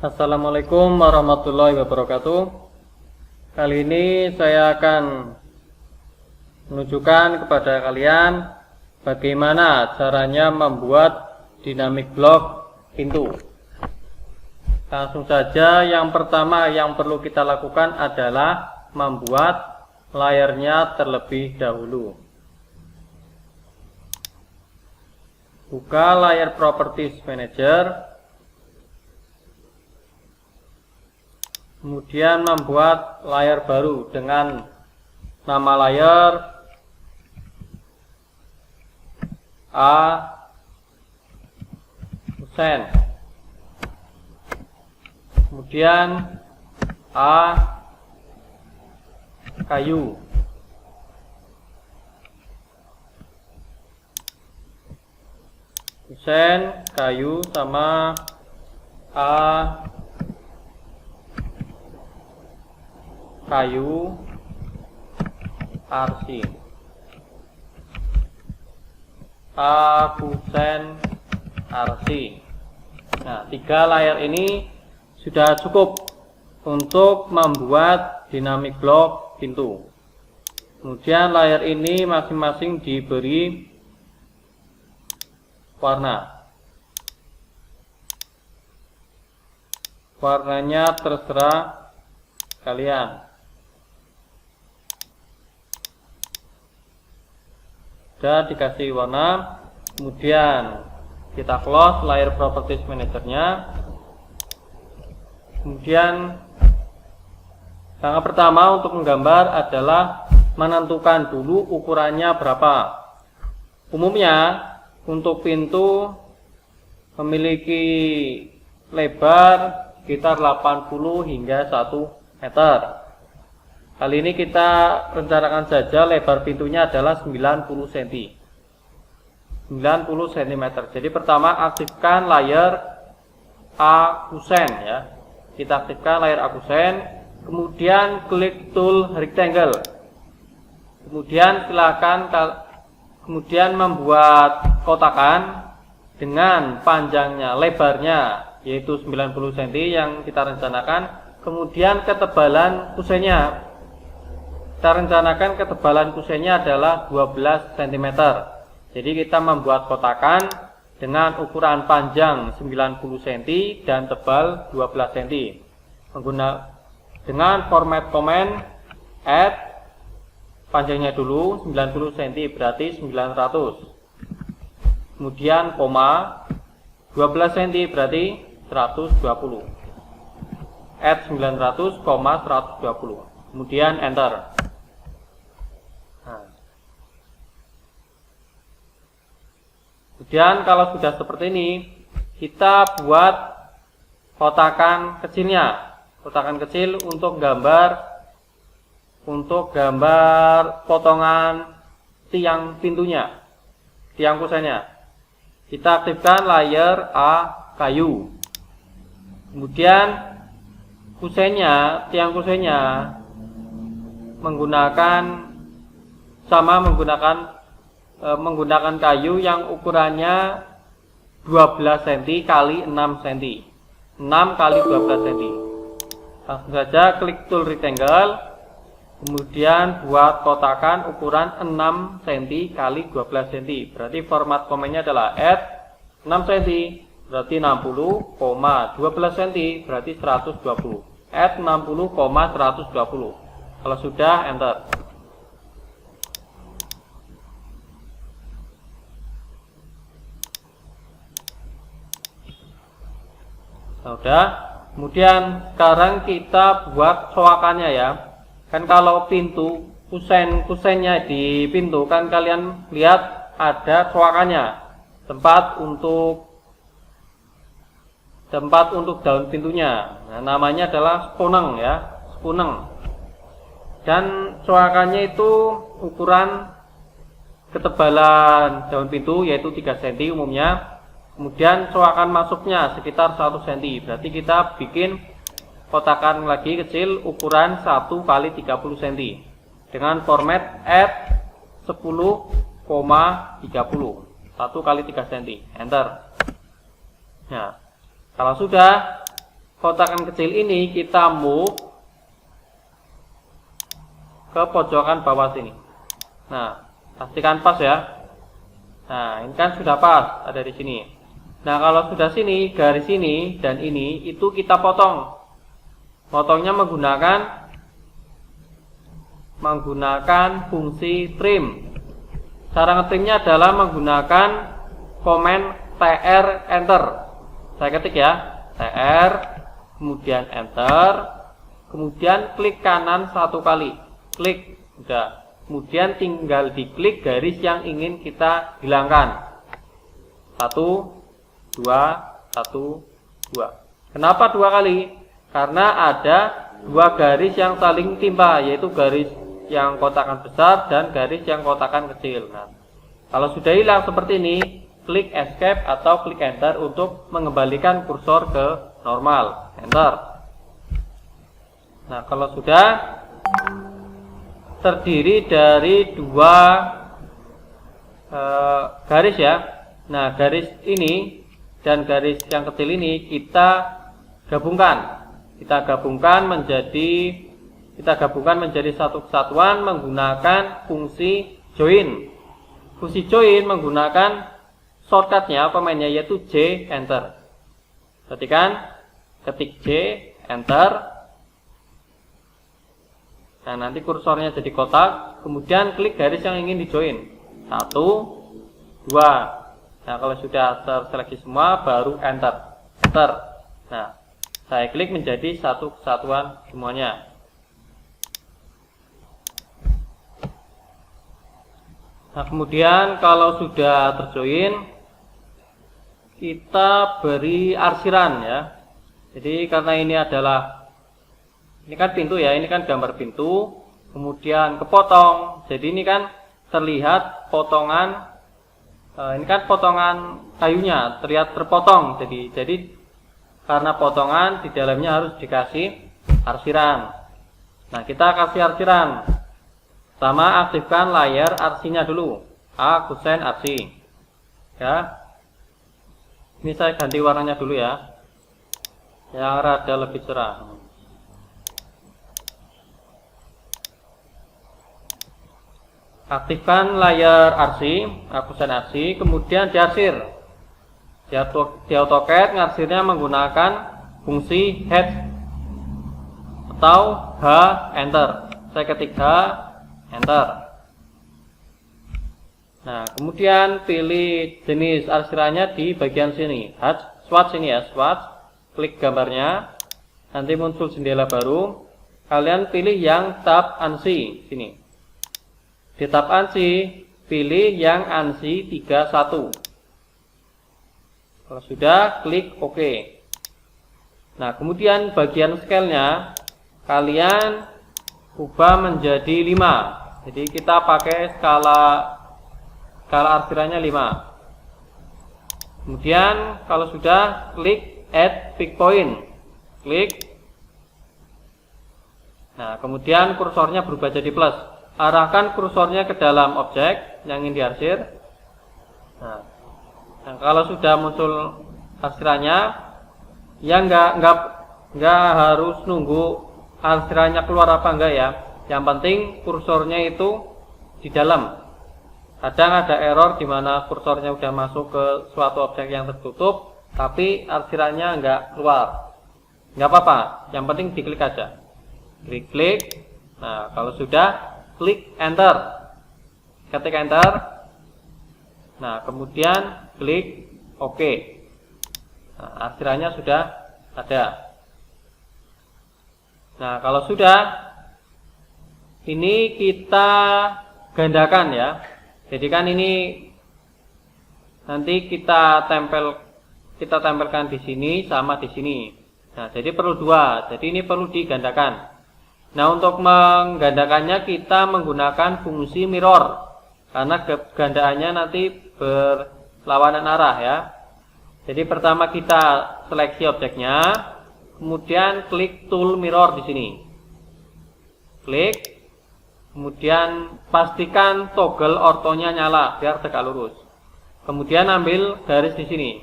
Assalamualaikum warahmatullahi wabarakatuh. Kali ini saya akan menunjukkan kepada kalian bagaimana caranya membuat dynamic block pintu. Langsung saja, yang pertama yang perlu kita lakukan adalah membuat layarnya terlebih dahulu. Buka layar Properties Manager, kemudian membuat layar baru dengan nama layar A-Kusen, kemudian A-Kayu, Kusen, kayu sama kayu arsi, Kusen arsi. Nah, 3 layar ini sudah cukup untuk membuat dynamic block pintu. Kemudian layar ini masing-masing diberi warna. Warnanya terserah kalian. Sudah dikasih warna, kemudian kita close layar Properties Manager-nya. Kemudian langkah pertama untuk menggambar adalah menentukan dulu ukurannya berapa. Umumnya untuk pintu memiliki lebar sekitar 80 hingga 1 meter. Kali ini kita rencanakan saja lebar pintunya adalah 90 cm. 90 cm. Jadi pertama aktifkan layar A-Kusen ya. Kita aktifkan layar A-Kusen, kemudian klik tool rectangle. Kemudian silakan membuat kotakan dengan panjangnya, lebarnya yaitu 90 cm yang kita rencanakan. Kemudian ketebalan kusennya, kita rencanakan ketebalan kusennya adalah 12 cm. Jadi kita membuat kotakan dengan ukuran panjang 90 cm dan tebal 12 cm dengan format command add panjangnya dulu 90 cm berarti 900, kemudian koma 12 cm berarti 120, add 900, 120, kemudian enter. Nah. Kemudian kalau sudah seperti ini, kita buat kotakan kecilnya, kotakan kecil untuk gambar potongan tiang pintunya, tiang kusennya. Kita aktifkan layar A-Kayu. Kemudian tiang kusennya menggunakan kayu yang ukurannya 12 cm kali 6 cm. 6 kali 12 cm. Langsung saja klik tool rectangle, kemudian buat kotakan ukuran 6 cm kali 12 cm. Berarti format komennya adalah add 6 cm berarti 60, 12 cm berarti 120. Add 60, 120. Kalau sudah enter. Sudah. Kemudian sekarang kita buat coakannya ya. Kan kalau pintu kusennya di pintu kan kalian lihat ada coakannya, tempat untuk daun pintunya. Nah, namanya adalah spuneng ya, spuneng. Dan coakannya itu ukuran ketebalan daun pintu yaitu 3 cm umumnya. Kemudian coakan masuknya sekitar 1 cm. Berarti kita bikin kotakan lagi kecil ukuran 1 kali 30 cm dengan format add 10,30, 1 kali 3 cm. Enter. Nah, kalau sudah kotakan kecil ini kita move ke pojokan bawah sini. Nah, pastikan pas ya. Nah, ini kan sudah pas, ada di sini. Nah, kalau sudah sini, garis ini dan ini, itu kita potong. Potongnya menggunakan fungsi trim. Cara ngetrimnya adalah menggunakan komen TR Enter. Saya ketik ya, TR, kemudian Enter, kemudian klik kanan 1 kali. Klik, udah. Kemudian tinggal diklik garis yang ingin kita hilangkan. 1, 2, 1, 2. Kenapa 2 kali? Karena ada 2 garis yang saling timpa, yaitu garis yang kotakan besar dan garis yang kotakan kecil. Nah, kalau sudah hilang seperti ini, klik escape atau klik enter untuk mengembalikan kursor ke normal. Enter. Nah, kalau sudah terdiri dari 2 garis ya. Nah, garis ini dan garis yang kecil ini kita gabungkan. Kita gabungkan menjadi satu kesatuan menggunakan fungsi join. Fungsi join menggunakan shortcutnya pemainnya yaitu J enter. Ketik J enter. Nah, nanti kursornya jadi kotak, kemudian klik garis yang ingin dijoin. 1, 2. Nah, kalau sudah terseleksi semua, baru enter. Enter. Nah, saya klik menjadi satu kesatuan semuanya. Nah, kemudian kalau sudah terjoin, kita beri arsiran ya. Jadi karena ini kan pintu ya, ini kan gambar pintu, kemudian kepotong. Jadi ini kan terlihat potongan. Ini kan potongan kayunya terlihat terpotong. Jadi karena potongan di dalamnya harus dikasih arsiran. Nah, kita kasih arsiran. Sama aktifkan layar arsinya dulu. Kusen arsi. Ya. Ini saya ganti warnanya dulu ya. Yang rada lebih cerah. Aktifkan layar arsi, akusen arsi, kemudian diarsir. Di AutoCAD ngarsirnya menggunakan fungsi H atau H enter. Saya ketik H enter. Nah, kemudian pilih jenis arsirannya di bagian sini. Swatch ini ya, swatch. Klik gambarnya. Nanti muncul jendela baru. Kalian pilih yang tab ANSI sini. Di tab ANSI, pilih yang ANSI 31. Kalau sudah, klik OK. Nah, kemudian bagian scale-nya kalian ubah menjadi 5. Jadi kita pakai skala arsirannya 5. Kemudian kalau sudah, klik Add Pick Point. Klik. Nah, kemudian kursornya berubah jadi plus. Arahkan kursornya ke dalam objek yang ingin diarsir. Nah, kalau sudah muncul arsirannya, ya nggak harus nunggu arsirannya keluar apa enggak ya. Yang penting kursornya itu di dalam. Kadang ada error di mana kursornya udah masuk ke suatu objek yang tertutup, tapi arsirannya nggak keluar. Nggak apa-apa, yang penting diklik aja. Klik. Nah, kalau sudah, klik enter. Ketik enter. Nah, kemudian klik OK. Nah, arsirannya sudah ada. Nah, kalau sudah, ini kita gandakan ya. Jadi kan ini nanti kita tempelkan di sini sama di sini. Nah, jadi perlu 2. Jadi ini perlu digandakan. Nah, untuk menggandakannya kita menggunakan fungsi mirror. Karena gandaannya nanti berlawanan arah ya. Jadi pertama kita seleksi objeknya, kemudian klik tool mirror di sini. Klik. Kemudian pastikan toggle ortonya nyala biar tegak lurus. Kemudian ambil garis di sini.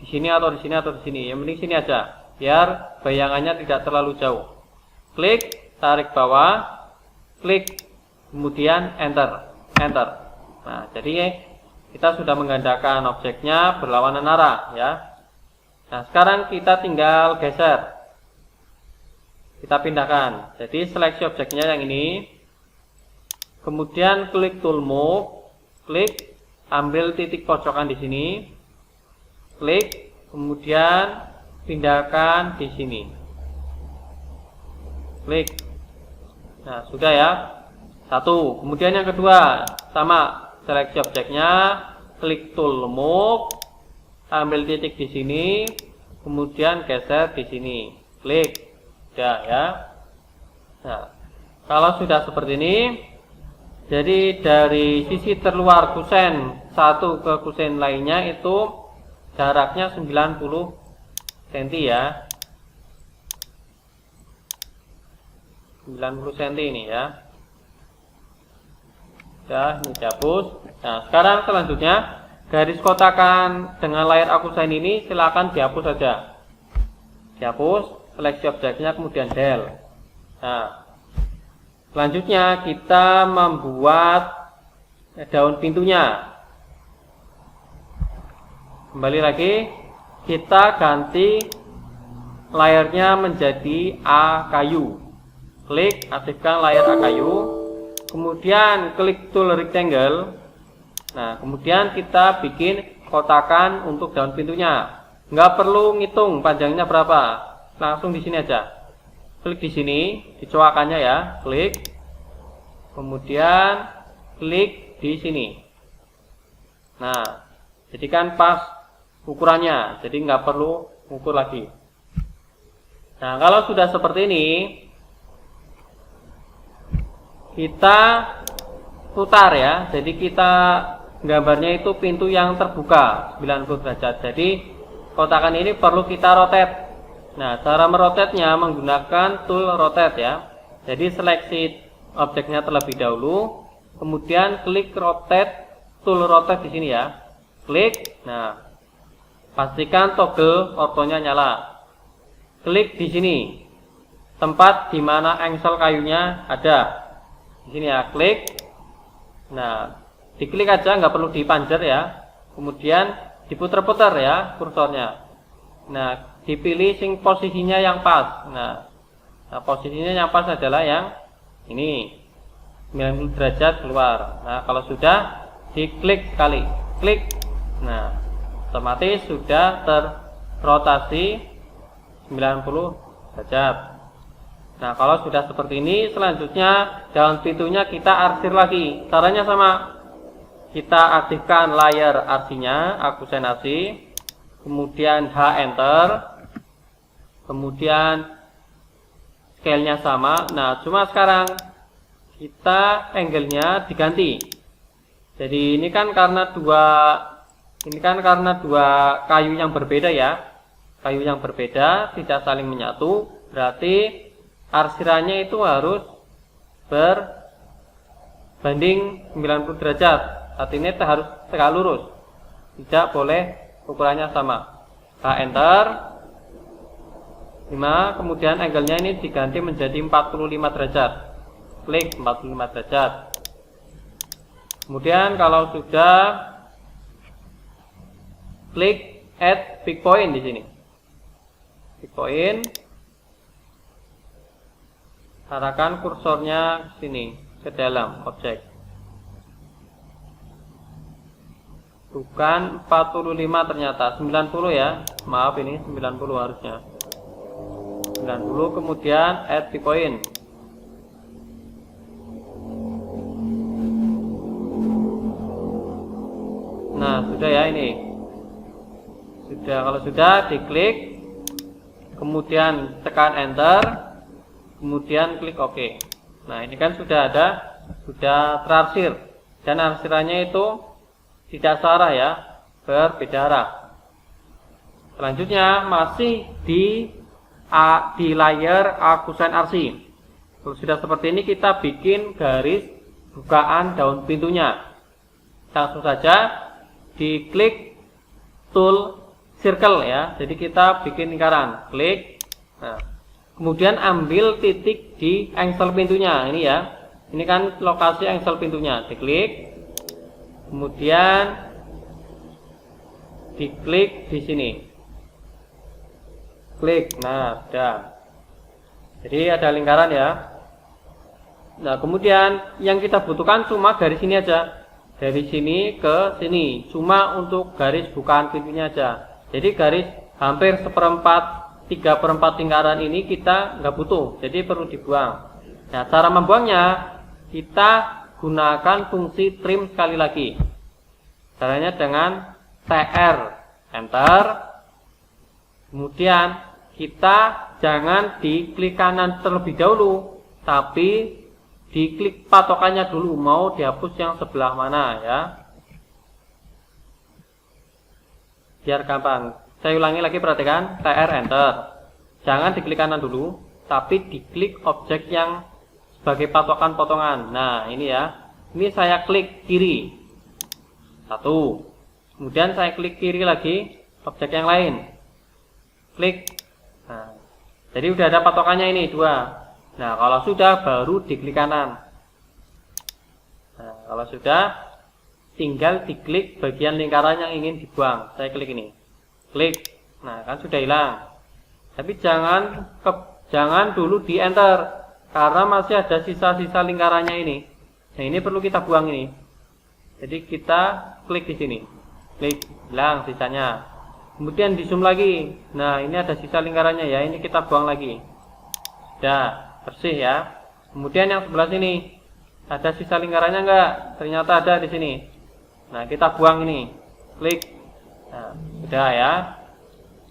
Di sini atau di sini atau di sini. Yang penting sini aja. biar bayangannya tidak terlalu jauh. Klik, tarik bawah, klik, kemudian enter. Nah, jadi kita sudah menggandakan objeknya berlawanan arah ya. Nah, sekarang kita tinggal geser. Kita pindahkan. Jadi seleksi objeknya yang ini. Kemudian klik tool move, klik, ambil titik pojokan di sini. Klik, kemudian pindahkan di sini. Klik. Nah, sudah ya. Satu. Kemudian yang kedua, sama, seleksi objeknya, klik tool move, ambil titik di sini, kemudian geser di sini. Klik. Sudah ya. Nah, kalau sudah seperti ini, jadi dari sisi terluar kusen satu ke kusen lainnya itu jaraknya 90 cm ya. 90 cm ini ya. Sudah, ini dihapus. Nah, sekarang selanjutnya garis kotakan dengan layar akusen ini silakan dihapus saja. Dihapus, seleksi objeknya, kemudian del. Nah, selanjutnya kita membuat daun pintunya. Kembali lagi, kita ganti layarnya menjadi A kayu. Klik, aktifkan layar A kayu. Kemudian klik tool rectangle. Nah, kemudian kita bikin kotakan untuk daun pintunya. Nggak perlu ngitung panjangnya berapa, langsung di sini aja. Klik di sini, di coakannya ya, klik. Kemudian klik di sini. Nah, jadikan pas ukurannya, jadi nggak perlu ukur lagi. Nah, kalau sudah seperti ini, kita putar ya. Jadi kita gambarnya itu pintu yang terbuka 90 derajat. Jadi kotakan ini perlu kita rotate. Nah, cara merotetnya menggunakan tool rotate ya. Jadi seleksi objeknya terlebih dahulu, kemudian klik rotate, tool rotate di sini ya. Klik. Nah, pastikan toggle ortonya nyala. Klik di sini. Tempat di mana engsel kayunya ada. Di sini ya, klik. Nah, diklik aja, nggak perlu dipanjer ya. Kemudian diputar-putar ya kursornya. Nah, dipilih sing posisinya yang pas. Nah, posisinya yang pas adalah yang ini, 90 derajat keluar. Nah, kalau sudah, diklik sekali, klik. Nah, otomatis sudah terrotasi 90 derajat. Nah, kalau sudah seperti ini, selanjutnya daun pintunya kita arsir lagi. Caranya sama. Kita aktifkan layar arsinya, akusen arsi, kemudian H enter, kemudian scale-nya sama. Nah, cuma sekarang kita angle-nya diganti. Jadi ini kan karena dua kayu yang berbeda ya. Kayu yang berbeda tidak saling menyatu, berarti arsirannya itu harus berbanding 90 derajat. Artinya harus tegak lurus. Tidak boleh ukurannya sama. H enter 5, kemudian angle-nya ini diganti menjadi 45 derajat. Klik 45 derajat. Kemudian kalau sudah, klik add pick point di sini. Pick point. Arahkan kursornya ke sini, ke dalam objek. Bukan 45 ternyata, 90 ya. Maaf, ini 90 harusnya. 90, kemudian add pick point. Nah, sudah ya ini. Sudah, kalau sudah diklik, kemudian tekan enter, kemudian klik OK. Nah, ini kan sudah terarsir, dan arsirannya itu tidak searah ya, berbeda arah. Selanjutnya masih di layar akusen arsi. Kalau sudah seperti ini, kita bikin garis bukaan daun pintunya. Langsung saja diklik tool circle ya. Jadi kita bikin lingkaran, klik. Nah, kemudian ambil titik di engsel pintunya ini ya. Ini kan lokasi engsel pintunya, diklik. Kemudian diklik di sini. Klik. Nah, sudah. Jadi ada lingkaran ya. Nah, kemudian yang kita butuhkan cuma garis ini aja. Dari sini ke sini, cuma untuk garis bukaan pintunya aja. Jadi garis hampir 1/4, 3/4 lingkaran ini kita nggak butuh, jadi perlu dibuang. Nah, cara membuangnya kita gunakan fungsi trim sekali lagi. Caranya dengan TR, enter. Kemudian kita jangan diklik kanan terlebih dahulu, tapi diklik patokannya dulu, mau dihapus yang sebelah mana ya, biar gampang. Saya ulangi lagi, perhatikan, TR enter. Jangan diklik kanan dulu, tapi diklik objek yang sebagai patokan potongan. Nah ini ya, ini saya klik kiri, satu. Kemudian saya klik kiri lagi, objek yang lain, klik. Nah, jadi udah ada patokannya ini, 2. Nah, kalau sudah baru diklik kanan. Nah, kalau sudah tinggal diklik bagian lingkaran yang ingin dibuang. Saya klik ini. Klik. Nah, kan sudah hilang. Tapi jangan dulu di enter karena masih ada sisa-sisa lingkarannya ini. Nah, ini perlu kita buang ini. Jadi kita klik di sini. Klik, hilang sisanya. Kemudian di zoom lagi. Nah, ini ada sisa lingkarannya ya. Ini kita buang lagi. Sudah bersih ya. Kemudian yang sebelah sini ada sisa lingkarannya enggak? Ternyata ada di sini. Nah, kita buang ini. Klik. Nah, sudah ya.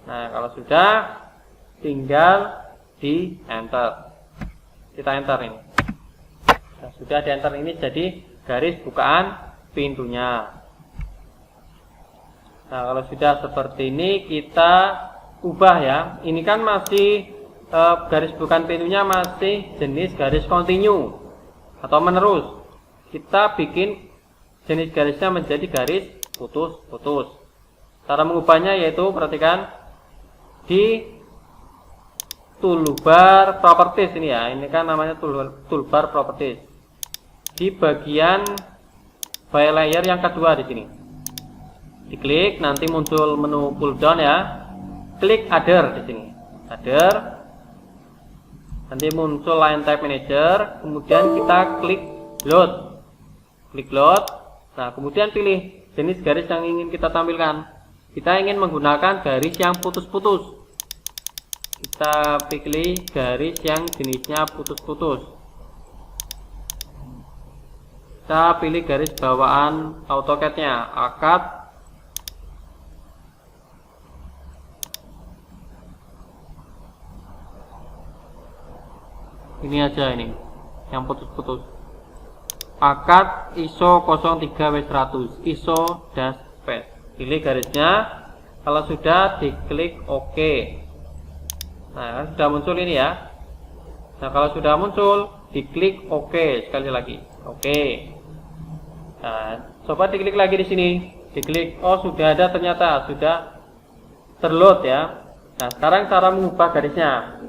Nah, kalau sudah tinggal di enter. Kita enter ini. Nah, sudah di enter ini jadi garis bukaan pintunya. Nah, kalau sudah seperti ini kita ubah ya. Ini kan masih garis bukaan pintunya masih jenis garis continue atau menerus. Kita bikin jenis garisnya menjadi garis putus-putus. Cara mengubahnya yaitu, perhatikan, di toolbar properties ini ya. Ini kan namanya toolbar properties. Di bagian file layer yang kedua di sini. Diklik, nanti muncul menu pull down ya. Klik other di sini. Other. Nanti muncul line type manager, kemudian kita klik load. Klik load. Nah, kemudian pilih jenis garis yang ingin kita tampilkan. Kita ingin menggunakan garis yang putus-putus. Kita pilih garis yang jenisnya putus-putus. Kita pilih garis bawaan AutoCAD-nya, akad. Ini aja ini yang putus-putus. Akad ISO 03W100 ISO dash space. Pilih garisnya. Kalau sudah diklik OK. Nah, sudah muncul ini ya. Nah, kalau sudah muncul diklik OK sekali lagi. OK. Nah, coba diklik lagi di sini. Diklik, oh sudah ada, ternyata sudah terload ya. Nah, sekarang cara mengubah garisnya.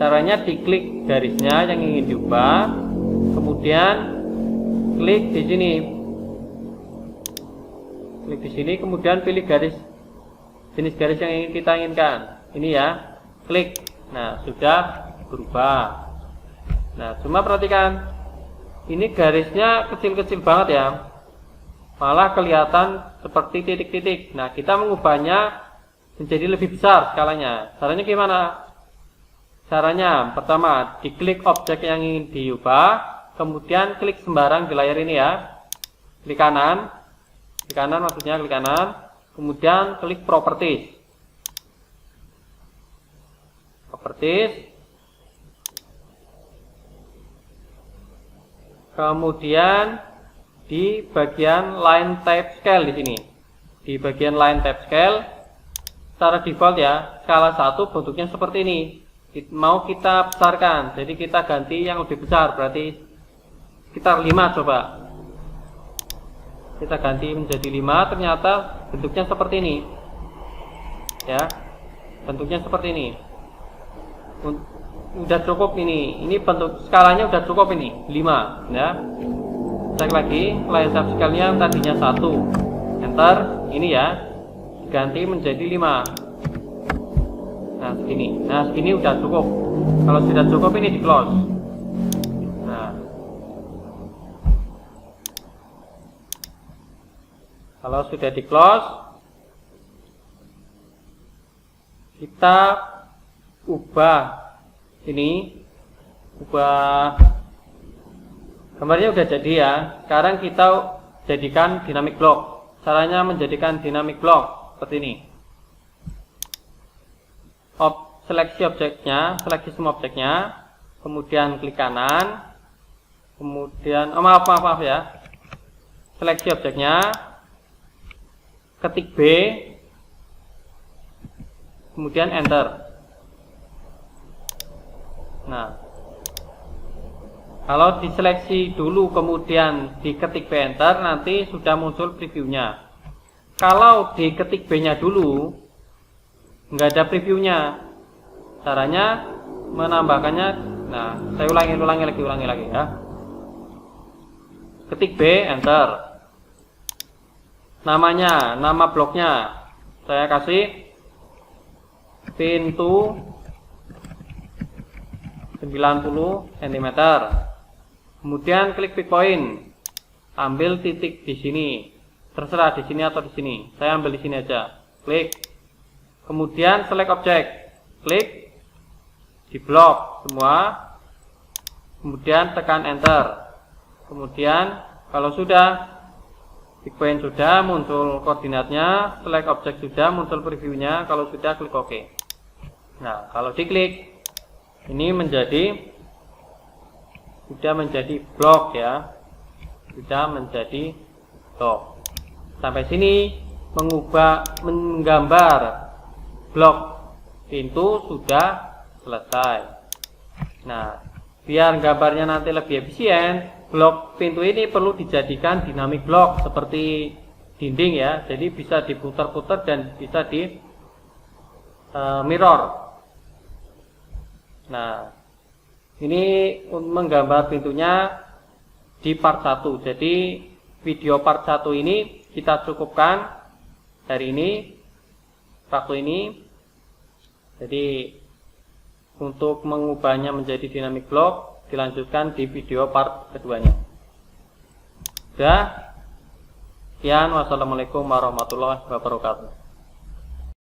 Caranya diklik garisnya yang ingin diubah, kemudian klik di sini. Klik di sini, kemudian pilih garis jenis garis yang ingin kita inginkan. Ini ya, klik. Nah, sudah berubah. Nah, cuma perhatikan, ini garisnya kecil-kecil banget ya. Malah kelihatan seperti titik-titik. Nah, kita mengubahnya menjadi lebih besar skalanya. Caranya gimana? Caranya, pertama, diklik objek yang ingin diubah, kemudian klik sembarang di layar ini ya. Klik kanan maksudnya klik kanan, kemudian klik properties. Kemudian di bagian line type scale di sini. Di bagian line type scale, secara default ya, skala 1 bentuknya seperti ini. Mau kita besarkan, jadi kita ganti yang lebih besar, berarti sekitar 5 coba. Kita ganti menjadi 5, ternyata bentuknya seperti ini. ya. Bentuknya seperti ini. Udah cukup ini bentuk skalanya udah cukup ini 5 ya. Cek lagi line subscale-nya tadinya 1, enter, ini ya ganti menjadi 5. Nah segini udah cukup. Kalau sudah cukup ini di close. Nah, kalau sudah di close, kita ubah gambarnya udah jadi ya. Sekarang kita jadikan dynamic block. Caranya menjadikan dynamic block seperti ini. Seleksi objeknya, seleksi semua objeknya, kemudian klik kanan, kemudian maaf ya, seleksi objeknya, ketik B, kemudian enter. Nah, kalau diseleksi dulu kemudian diketik B enter, nanti sudah muncul previewnya. Kalau diketik B nya dulu nggak ada previewnya. Caranya menambahkannya, nah saya ulangi lagi ya. Ketik B enter. Nama bloknya saya kasih pintu 90 cm. Kemudian klik pick point, ambil titik di sini, terserah di sini atau di sini. Saya ambil di sini aja. Klik, kemudian select object, klik di blok semua, kemudian tekan enter. Kemudian kalau sudah pick point sudah muncul koordinatnya, select object sudah muncul previewnya, kalau sudah klik OK. Nah, kalau diklik ini sudah menjadi blok ya, sudah menjadi blok. Sampai sini menggambar blok pintu sudah selesai. Nah, biar gambarnya nanti lebih efisien, blok pintu ini perlu dijadikan dynamic block seperti dinding ya. Jadi bisa diputar-putar dan bisa di mirror. Nah, ini menggambar pintunya di part 1. Jadi video part 1 ini kita cukupkan hari ini, waktu ini. Jadi untuk mengubahnya menjadi dynamic block dilanjutkan di video part keduanya. Sudah. Sekian, wassalamualaikum warahmatullahi wabarakatuh.